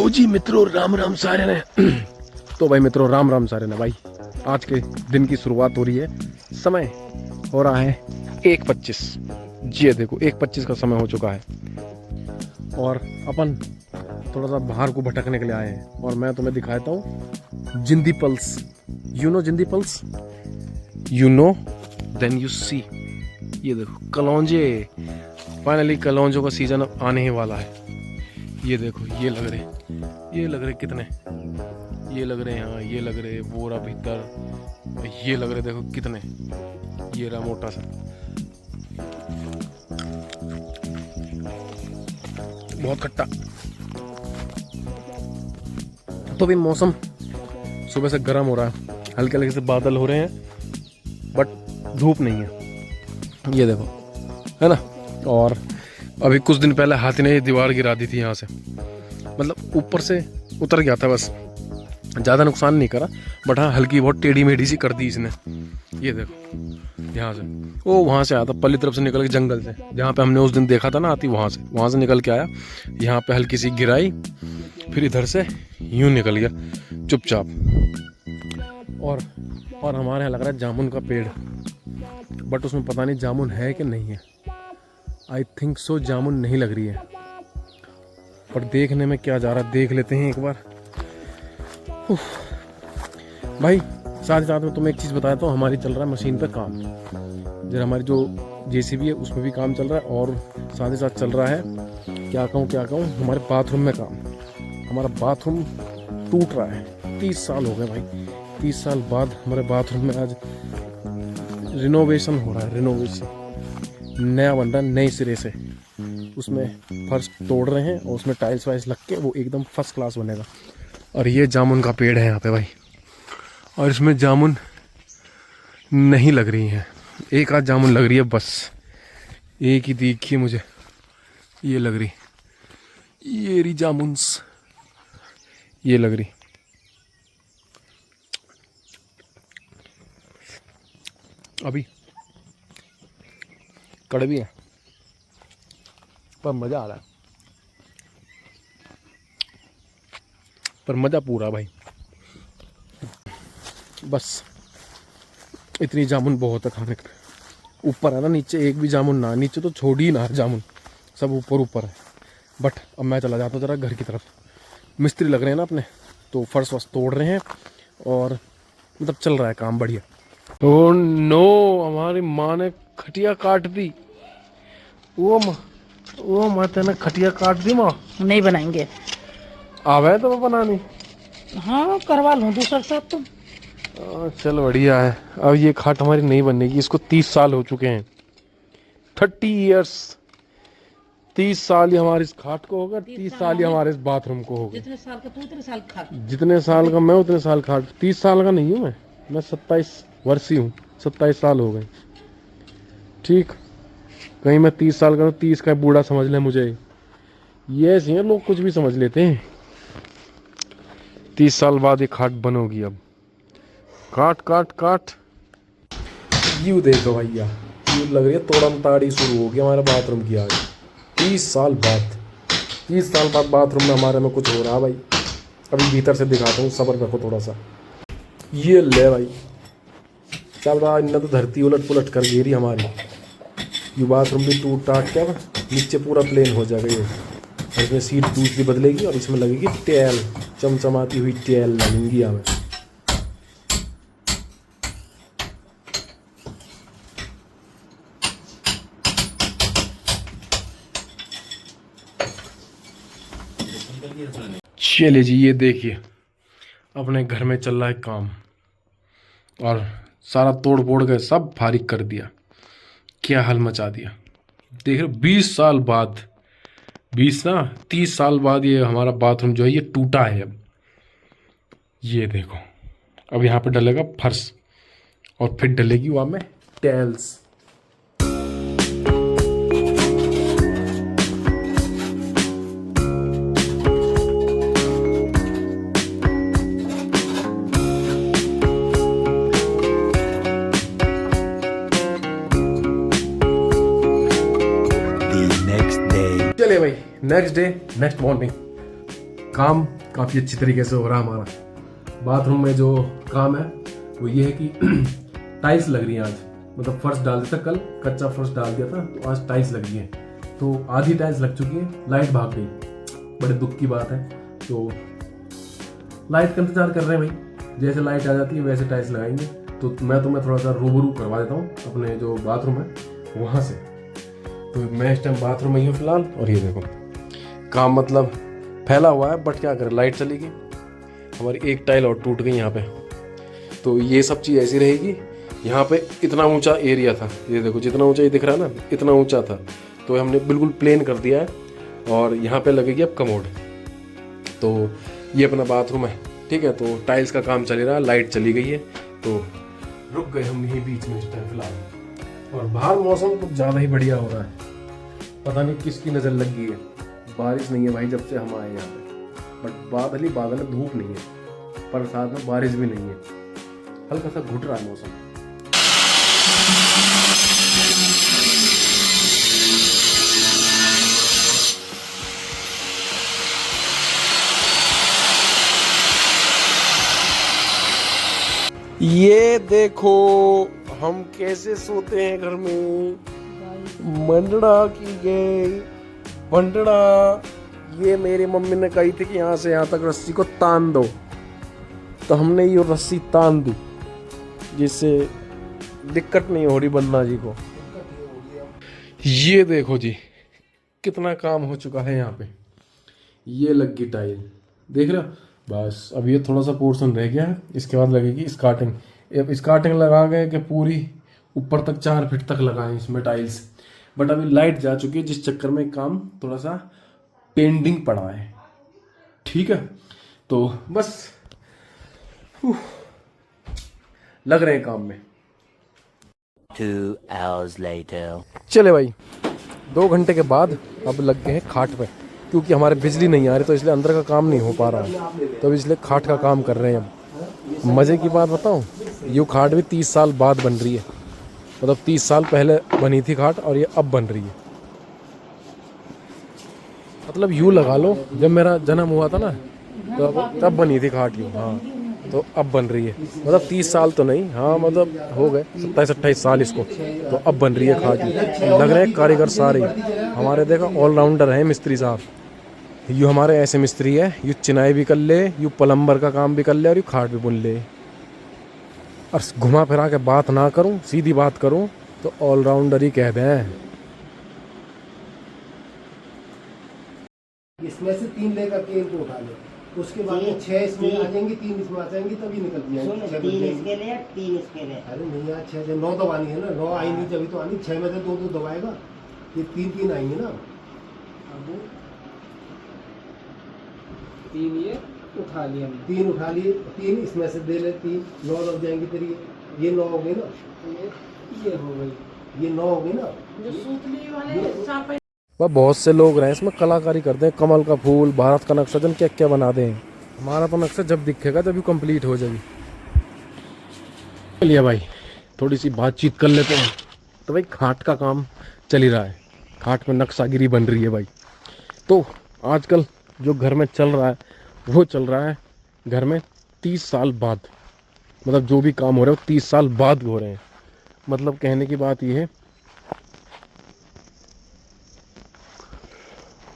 तो जी मित्रों राम राम सारे ने तो भाई मित्रों राम राम सारे ने भाई आज के दिन की शुरुआत हो रही है। समय हो रहा है 1:25। जी देखो 1:25 का समय हो चुका है और अपन थोड़ा सा बाहर को भटकने के लिए आए हैं और मैं तुम्हें दिखाता हूँ जिंदी पल्स। यू नो जिंदी pulse, you know then you see. ये देखो कलौंजे, फाइनली कलौंजों का सीजन आने ही वाला है। ये देखो ये लग रहे कितने, ये लग रहे यहाँ, ये लग रहे वो रहा भीतर, ये लग रहे देखो कितने, ये रहा मोटा सा, बहुत खट्टा। तो भी मौसम सुबह से गर्म हो रहा है, हल्के हल्के से बादल हो रहे हैं बट धूप नहीं है। ये देखो है ना। और अभी कुछ दिन पहले हाथी ने दीवार गिरा दी थी यहाँ से, मतलब ऊपर से उतर गया था, बस ज़्यादा नुकसान नहीं करा बट हाँ हल्की बहुत टेढ़ी मेढ़ी सी कर दी इसने। ये देखो यहाँ से, वो वहाँ से आया था पल्ली तरफ से निकल के, जंगल से जहाँ पे हमने उस दिन देखा था ना हाथी, वहाँ से निकल के आया, यहाँ पे हल्की सी गिराई, फिर इधर से यूँ निकल गया चुपचाप। और हमारे यहाँ लग रहा है जामुन का पेड़, बट उसमें पता नहीं जामुन है कि नहीं है। आई थिंक सो जामुन नहीं लग रही है, पर देखने में क्या जा रहा है, देख लेते हैं एक बार। भाई साथ ही साथ में तुम्हें एक चीज़ बताया, तो हमारी चल रहा है मशीन पे काम। जरा हमारी जो जेसीबी है उसमें भी काम चल रहा है और साथ ही साथ चल रहा है क्या कहूँ हमारे बाथरूम में काम। हमारा बाथरूम टूट रहा है, 30 साल हो गए भाई, 30 साल बाद हमारे बाथरूम में आज रिनोवेशन हो रहा है। रिनोवेशन नया बन रहा है नए सिरे से, उसमें फर्श तोड़ रहे हैं और उसमें टाइल्स वाइल्स लग के वो एकदम फर्स्ट क्लास बनेगा। और ये जामुन का पेड़ है यहाँ पे भाई, और इसमें जामुन नहीं लग रही है, एक आध जामुन लग रही है बस, एक ही दिखी मुझे, ये लग रही, ये रही जामुन्स, ये लग रही। अभी कड़वी है पर मज़ा आ रहा है, पर मज़ा पूरा भाई। बस इतनी जामुन बहुत है खाने के। ऊपर है ना, नीचे एक भी जामुन ना, नीचे तो छोड़ ही ना है जामुन, सब ऊपर है। बट अब मैं चला जाता हूँ जरा घर की तरफ। मिस्त्री लग रहे हैं ना अपने, तो फर्श वर्श तोड़ रहे हैं और मतलब चल रहा है काम बढ़िया। ओह नो, हमारी माँ ने खटिया काट दी। वो माँ तेने खटिया काट दी। माँ नहीं बनाएंगे। आवे तो वो बनानी, हाँ करवा लूँ दूसरा साथ तुम। चल बढ़िया है। अब ये खाट हमारी नहीं बनेगी, इसको 30 साल हो चुके हैं, 30 इयर्स। 30 साल ही हमारे इस खाट को होगा, 30 साल ही हमारे इस बाथरूम को होगा। जितने साल का तू उतने साल खाट, जितने साल का मैं उतने साल खाट। 30 साल का नहीं हूँ मैं 27 वर्षीय हूँ, 27 साल हो गए। ठीक, कहीं मैं 30 साल का, 30 का बूढ़ा समझ ले मुझे। ये ऐसे हैं लोग, कुछ भी समझ लेते हैं। 30 साल बाद ये खाट बनोगी। अब काट यू देखो भैया, यू लग रही है तोड़म ताड़ी शुरू हो गया हमारे बाथरूम की आज। 30 साल बाद बाथरूम में हमारे में कुछ हो रहा है भाई। अभी भीतर से दिखाता हूँ, सब्र रखो थोड़ा सा। ये ले भाई, चल रहा इन्हें तो धरती उलट पुलट कर गिरी हमारी। ये बाथरूम भी टूट टाट के नीचे पूरा प्लेन हो जाएगा ये, और इसमें सीट दूसरी बदलेगी और इसमें लगेगी टेल, चमचमाती हुई टेल लगेंगी हमें। चलिए जी, ये देखिए अपने घर में चल रहा है काम और सारा तोड़ फोड़ के सब फारिग कर दिया, क्या हाल मचा दिया। देख रहे 20 साल बाद, 30 साल बाद ये हमारा बाथरूम जो है ये टूटा है। अब ये देखो, अब यहाँ पे डलेगा फर्श और फिर डलेगी वहाँ में टाइल्स। चले भाई, नेक्स्ट डे नेक्स्ट मॉर्निंग काम काफ़ी अच्छी तरीके से हो रहा है हमारा। बाथरूम में जो काम है वो ये है कि टाइल्स लग रही है आज, मतलब फर्श डाल दिया था कल, कच्चा फर्श डाल दिया था, तो आज टाइल्स लग रही है। तो आधी टाइल्स लग चुकी है, लाइट भाग गई, बड़े दुख की बात है। तो लाइट का इंतजार कर रहे हैं भाई, जैसे लाइट आ जाती है वैसे टाइल्स लगाएंगे। तो मैं तुम्हें थोड़ा सा रूबरू करवा देता हूँ अपने जो बाथरूम है वहाँ से। तो मैं इस टाइम बाथरूम में ही हूँ फिलहाल, और ये देखो काम मतलब फैला हुआ है, बट क्या करें, लाइट चली गई, हमारी एक टाइल और टूट गई यहाँ पे। तो ये सब चीज़ ऐसी रहेगी। यहाँ पे इतना ऊंचा एरिया था, ये देखो जितना ऊंचा ये दिख रहा है ना, इतना ऊंचा था, तो हमने बिल्कुल प्लेन कर दिया है। और यहाँ पे लगेगी अब कमोड। तो ये अपना बाथरूम है, ठीक है। तो टाइल्स का काम चल रहा है, लाइट चली गई है, तो रुक गए हम यहीं बीच में इस टाइम फिलहाल। और बाहर मौसम कुछ ज़्यादा ही बढ़िया हो रहा है, पता नहीं किसकी नज़र लग गई है। बारिश नहीं है भाई जब से हम आए यहाँ पे, बट बादल ही बादल है, धूप नहीं है, पर साथ में बारिश भी नहीं है, हल्का सा घुट रहा है मौसम। ये देखो हम कैसे सोते हैं घर में, मंडड़ा की गई मंडड़ा। ये मेरी मम्मी ने कही थी कि यहाँ से यहाँ तक रस्सी को तान दो, तो हमने ये रस्सी तान दी, जिससे दिक्कत नहीं हो रही बन्ना जी को। ये देखो जी कितना काम हो चुका है यहाँ पे, ये लग गई टाइल, देख रहे हो। बस अब ये थोड़ा सा पोर्शन रह गया है, इसके बाद लगेगी स्कार्टिंग। अब स्कार्टिंग लगा गए कि पूरी ऊपर तक 4 फीट तक लगाएं इसमें टाइल्स, बट अभी लाइट जा चुकी है, जिस चक्कर में काम थोड़ा सा पेंडिंग पड़ा है, ठीक है। तो बस लग रहे हैं काम में। 2 hours later. चले भाई 2 घंटे के बाद अब लग गए हैं खाट पे, क्योंकि हमारे बिजली नहीं आ रही, तो इसलिए अंदर का काम नहीं हो पा रहा है, तो अब इसलिए खाट का काम कर रहे हैं। अब मज़े की बात बताऊं, ये खाट भी 30 साल बाद बन रही है, मतलब 30 साल पहले बनी थी खाट और ये अब बन रही है। मतलब यूँ लगा लो जब मेरा जन्म हुआ था ना, तो तब बनी थी खाट यूँ, हाँ, तो अब बन रही है, मतलब 30 साल तो नहीं, हाँ मतलब हो गए 27-28 साल इसको, तो अब बन रही है खाट यूँ। लग रहे हैं कारीगर सारे हमारे, देखो ऑलराउंडर हैं मिस्त्री साहब। यू हमारे ऐसे मिस्त्री है, यू चिनाई भी कर ले, यू प्लम्बर का काम भी कर ले, और यू खाट भी बुन ले। और घुमा फिरा के बात ना करूं, सीधी बात करूं तो ऑलराउंडर ही कह दें। इसमें से 3 लेकर के इनको उठा ले, उसके बाद में 6 इसमें आ जाएंगी, 3 इसमें आ जाएंगी, तभी निकल जाएंगी। 3 इसके लिए 3 इसके लिए। अरे नहीं यार 6 से 9 दबानी है ना, 9 आई नहीं जब तो आनी, 6 में से 2 दबाएगा, ये 3 आएंगे ना। अब 3 ये उठा लिया हमने। 3 उठा लिए, 3 इसमें से दे ले, 3 9 लग जाएंगी तेरी, ये 9 हो गई ना, ये हो गई, ये 9 हो गई ना। जो सूतली वाले सांप वह बहुत से लोग रहे इसमें कलाकारी करते हैं, कमल का फूल, भारत का नक्शा, जन क्या क्या बना दें। हमारा तो नक्शा जब दिखेगा जब कंप्लीट हो जाएगी। चलिए भाई थोड़ी सी बातचीत कर लेते हैं। तो भाई खाट का काम चल ही रहा है, खाट में नक्शागिरी बन रही है भाई। तो आजकल जो घर में चल रहा है वो चल रहा है घर में 30 साल बाद, मतलब जो भी काम हो रहा है वो 30 साल बाद हो रहे हैं। मतलब कहने की बात ये है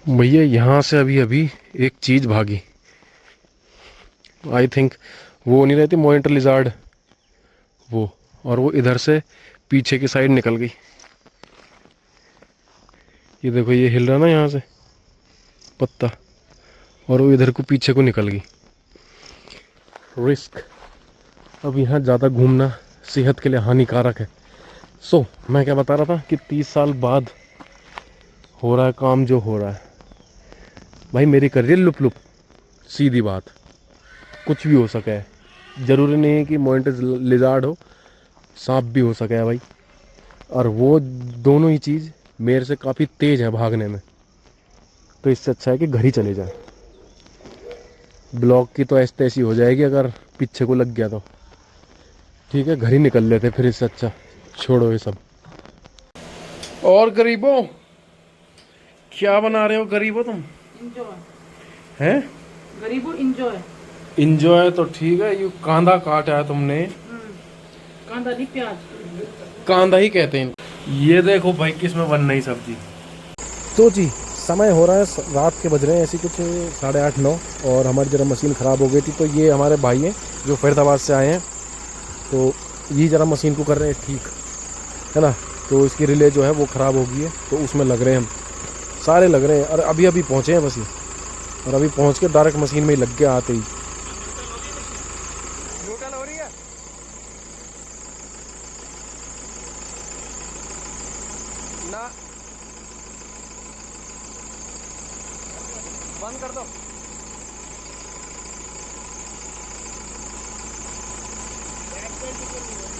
भैया, यहाँ से अभी अभी एक चीज़ भागी, आई थिंक वो नहीं रहती मॉनिटर लिजार्ड, वो, और वो इधर से पीछे की साइड निकल गई। ये देखो ये हिल रहा ना यहाँ से पत्ता, और वो इधर को पीछे को निकल गई। रिस्क, अब यहाँ ज़्यादा घूमना सेहत के लिए हानिकारक है। सो मैं क्या बता रहा था कि 30 साल बाद हो रहा है काम जो हो रहा है भाई, मेरी कर रही है लुप लुप। सीधी बात, कुछ भी हो सके है, ज़रूरी नहीं है कि मॉनिटर लिजार्ड हो, सांप भी हो सके है भाई। और वो दोनों ही चीज़ मेरे से काफ़ी तेज़ है भागने में, तो इससे अच्छा है कि घर ही चले जाए। ब्लॉक की तो ऐसी तैसी हो जाएगी अगर पीछे को लग गया तो, ठीक है घर ही निकल लेते फिर, इससे अच्छा छोड़ो ये सब। और गरीबों क्या बना रहे हो गरीबों तुम हैं? गरीबों इंजॉय। इंजॉय तो ठीक है, ये कांदा काटा है तुमने, कांदा नहीं प्याज। कांदा ही कहते हैं। ये देखो भाई किसमें बन रही सब्जी। तो जी समय हो रहा है, रात के बज रहे हैं ऐसी कुछ 8:30 9, और हमारी जरा मशीन ख़राब हो गई थी। तो ये हमारे भाई हैं जो फरीदाबाद से आए हैं, तो ये ज़रा मशीन को कर रहे हैं ठीक, है ना। तो इसकी रिले जो है वो ख़राब हो गई है, तो उसमें लग रहे हैं हम, सारे लग रहे हैं। और अभी अभी पहुँचे हैं बस ये, और अभी पहुँच के डायरेक्ट मशीन में ही लग गया आते ही। हो रही है ना, बंद कर दो।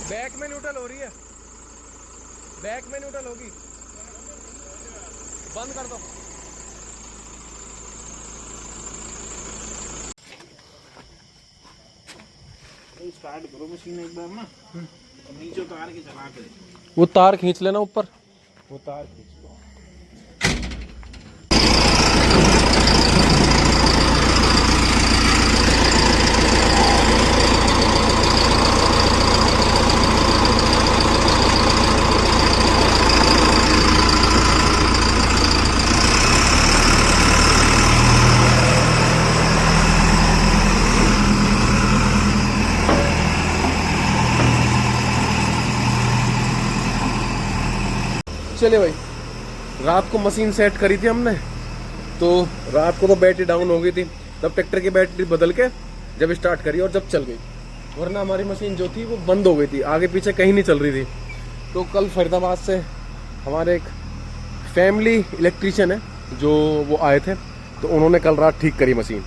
बैक में न्यूट्रल हो रही है, बैक में न्यूट्रल होगी, बंद कर दो। स्टार्ट करो मशीन एक बार ना, नीचे उतार के चला के। वो तार खींच लेना ऊपर, वो तार खींच लो। चले भाई, रात को मशीन सेट करी थी हमने, तो रात को तो बैटरी डाउन हो गई थी, तब ट्रैक्टर की बैटरी बदल के जब स्टार्ट करी और जब चल गई, वरना हमारी मशीन जो थी वो बंद हो गई थी, आगे पीछे कहीं नहीं चल रही थी। तो कल फरीदाबाद से हमारे एक फैमिली इलेक्ट्रीशियन है जो वो आए थे, तो उन्होंने कल रात ठीक करी मशीन।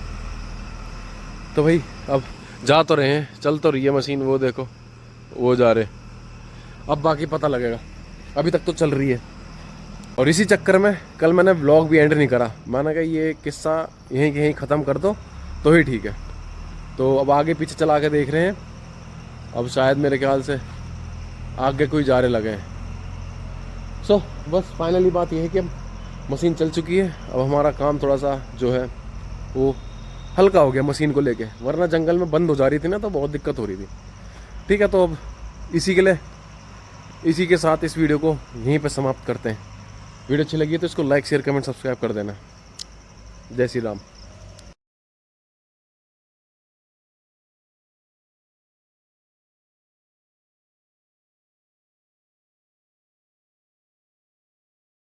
तो भाई अब जा तो रहे हैं, चल तो रही है मशीन, वो देखो वो जा रहे, अब बाकी पता लगेगा, अभी तक तो चल रही है। और इसी चक्कर में कल मैंने व्लॉग भी एंड नहीं करा, मैंने कहा ये किस्सा यहीं के यहीं ख़त्म कर दो तो ही ठीक है। तो अब आगे पीछे चला के देख रहे हैं, अब शायद मेरे ख्याल से आगे कोई जा रहे लगे हैं। सो बस फाइनली बात यह है कि अब मशीन चल चुकी है, अब हमारा काम थोड़ा सा जो है वो हल्का हो गया मशीन को लेके, वरना जंगल में बंद हो जा रही थी ना, तो बहुत दिक्कत हो रही थी। ठीक है, तो अब इसी के साथ इस वीडियो को यहीं पे समाप्त करते हैं। वीडियो अच्छी लगी है तो इसको लाइक शेयर कमेंट सब्सक्राइब कर देना। जय श्री राम।